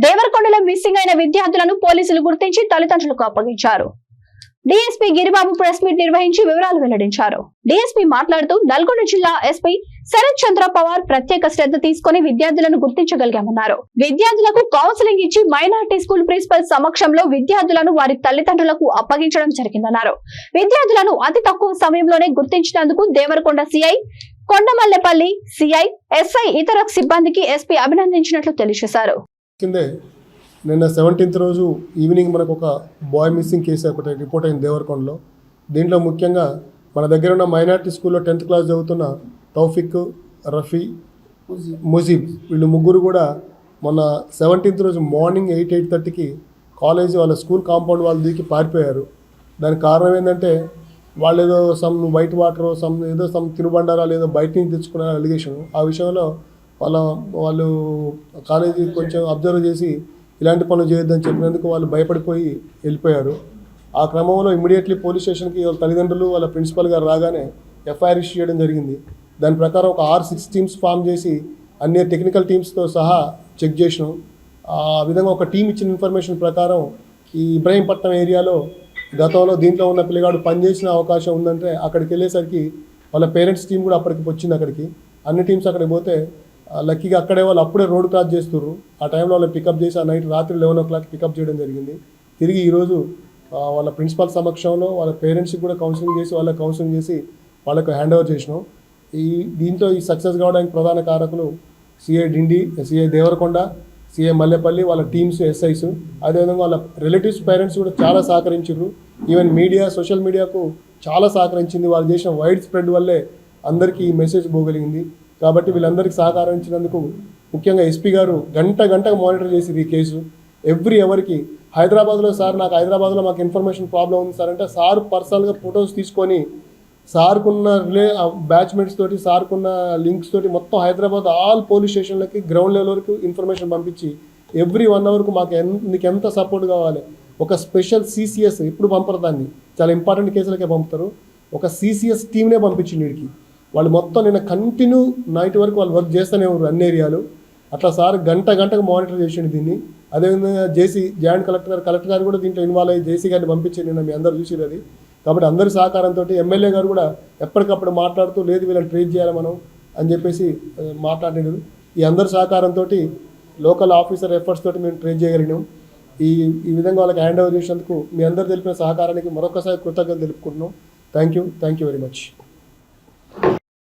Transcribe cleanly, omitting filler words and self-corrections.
దేవరకొండలో missing అయిన విద్యార్థులను పోలీసులు గుర్తించి తల్లిదండ్రులకు అప్పగించారు. డీఎస్పీ గిరిబాబు ప్రెస్ మీట్ నిర్వహించి వివరాలు వెల్లడించారు. డీఎస్పీ మాట్లాడుతూ నల్గొండ జిల్లా ఎస్పీ శరత్ చంద్ర పవార్ ప్రత్యేక శ్రద్ధ తీసుకుని విద్యార్థులను గుర్తించగలిగామన్నారు. విద్యార్థులకు కౌన్సిలింగ్ ఇచ్చి మైనార్టీ స్కూల్ ప్రిన్సిపల్ సమక్షంలో విద్యార్థులను వారి తల్లిదండ్రులకు అప్పగించడం జరిగిందన్నారు. విద్యార్థులను అతి తక్కువ సమయంలోనే గుర్తించినందుకు Devarakonda CI, Kondamallepally CI, SI, ఇతర సిబ్బందికి ఎస్పీ అభినందించినట్లు తెలియజేశారు. నిన్న 17th రోజు ఈవినింగ్ మనకు ఒక బాయ్ మిస్సింగ్ కేసు ఒకటి రిపోర్ట్ అయింది దేవరకొండలో. దీంట్లో ముఖ్యంగా మన దగ్గర ఉన్న మైనార్టీ స్కూల్లో 10th క్లాస్ చదువుతున్న తౌఫిక్, రఫీ, ముజీబ్ వీళ్ళు ముగ్గురు కూడా మొన్న 17th రోజు మార్నింగ్ 8:30కి కాలేజీ వాళ్ళ స్కూల్ కాంపౌండ్ వాళ్ళు దిగి పారిపోయారు. దానికి కారణం ఏంటంటే వాళ్ళు ఏదో వైట్ వాటర్ ఏదో తినుబండారాలు ఏదో బయట నుంచి తెచ్చుకున్న అలిగేషన్. ఆ విషయంలో వాళ్ళు కాలేజీ కొంచెం అబ్జర్వ్ చేసి ఇలాంటి పనులు చేయొద్దని చెప్పినందుకు వాళ్ళు భయపడిపోయి వెళ్ళిపోయారు. ఆ క్రమంలో ఇమ్మీడియట్లీ పోలీస్ స్టేషన్కి వాళ్ళ తల్లిదండ్రులు వాళ్ళ ప్రిన్సిపల్ గారు రాగానే ఎఫ్ఐఆర్ ఇష్యూ చేయడం జరిగింది. దాని ప్రకారం ఒక 6 టీమ్స్ ఫామ్ చేసి అన్ని టెక్నికల్ టీమ్స్తో సహా చెక్ చేసినాం. ఆ విధంగా ఒక టీం ఇచ్చిన ఇన్ఫర్మేషన్ ప్రకారం ఈ ఇబ్రహీంపట్నం ఏరియాలో గతంలో దీంట్లో ఉన్న పిల్లగాడు పనిచేసిన అవకాశం ఉందంటే అక్కడికి వెళ్ళేసరికి వాళ్ళ పేరెంట్స్ టీం కూడా అప్పటికి వచ్చింది. అక్కడికి అన్ని టీమ్స్ అక్కడికి పోతే లక్కీగా అక్కడే వాళ్ళు అప్పుడే రోడ్ క్రాస్ చేస్తున్నారు. ఆ టైంలో వాళ్ళు పికప్ చేసి ఆ నైట్ రాత్రి 11 o'clock పికప్ చేయడం జరిగింది. తిరిగి ఈరోజు వాళ్ళ ప్రిన్సిపల్ సమక్షంలో వాళ్ళ పేరెంట్స్కి కూడా కౌన్సిలింగ్ చేసి వాళ్ళకు హ్యాండ్ ఓవర్ చేసినాం. దీంతో ఈ సక్సెస్ కావడానికి ప్రధాన కారకులు సిఐ డిండి, సిఐ దేవరకొండ, సిఐ మల్లెపల్లి, వాళ్ళ టీమ్స్, ఎస్ఐస్, అదేవిధంగా వాళ్ళ రిలేటివ్స్ పేరెంట్స్ కూడా చాలా సహకరించారు. ఈవెన్ మీడియా, సోషల్ మీడియాకు చాలా సహకరించింది. వాళ్ళు చేసిన వైడ్ స్ప్రెడ్ వల్లే అందరికీ ఈ మెసేజ్ పోగలిగింది. కాబట్టి వీళ్ళందరికీ సహకారం ఇచ్చినందుకు ముఖ్యంగా ఎస్పీ గారు గంటకు మానిటర్ చేసి ఈ కేసు ఎవరికి హైదరాబాద్లో సార్ నాకు హైదరాబాద్లో మాకు ఇన్ఫర్మేషన్ ప్రాబ్లం ఉంది సార్ అంటే సార్ పర్సనల్గా ఫొటోస్ తీసుకొని సార్కున్న బ్యాచ్మెంట్స్ తోటి సార్కున్న లింక్స్ తోటి మొత్తం హైదరాబాద్ ఆల్ పోలీస్ స్టేషన్లకి గ్రౌండ్ లెవెల్ వరకు ఇన్ఫర్మేషన్ పంపించి ఎవ్రీ 1 hourకు నీకు ఎంత సపోర్ట్ కావాలి ఒక స్పెషల్ సిసిఎస్ ఇప్పుడు పంపరు, దాన్ని చాలా ఇంపార్టెంట్ కేసులకే పంపుతారు. ఒక సిసిఎస్ టీమ్నే పంపించింది వీడికి. వాళ్ళు మొత్తం నిన్న కంటిన్యూ నైట్ వరకు వాళ్ళు వర్క్ చేస్తూనే ఉన్నారు అన్ని ఏరియాలు. అట్లా సార్ గంటకు మానిటర్ చేసిండు దీన్ని. అదేవిధంగా జాయింట్ కలెక్టర్ గారు కూడా దీంట్లో ఇన్వాల్వ్ అయ్యి జేసీ గారిని పంపించి నిన్న మీ అందరూ చూసిరు అది. కాబట్టి అందరి సహకారంతో ఎమ్మెల్యే గారు కూడా ఎప్పటికప్పుడు మాట్లాడుతూ లేదు వీళ్ళని ట్రీట్ చేయాలి మనం అని చెప్పేసి మాట్లాడినారు. ఈ అందరి సహకారంతో లోకల్ ఆఫీసర్ ఎఫర్ట్స్ తోటి మేము ట్రీట్ చేయగలిగినాం. ఈ విధంగా వాళ్ళకి హ్యాండ్ ఓవర్ చేసినందుకు మీ అందరు తెలిపిన సహకారానికి మరొకసారి కృతజ్ఞతలు తెలుపుకుంటున్నాం. Thank you very much.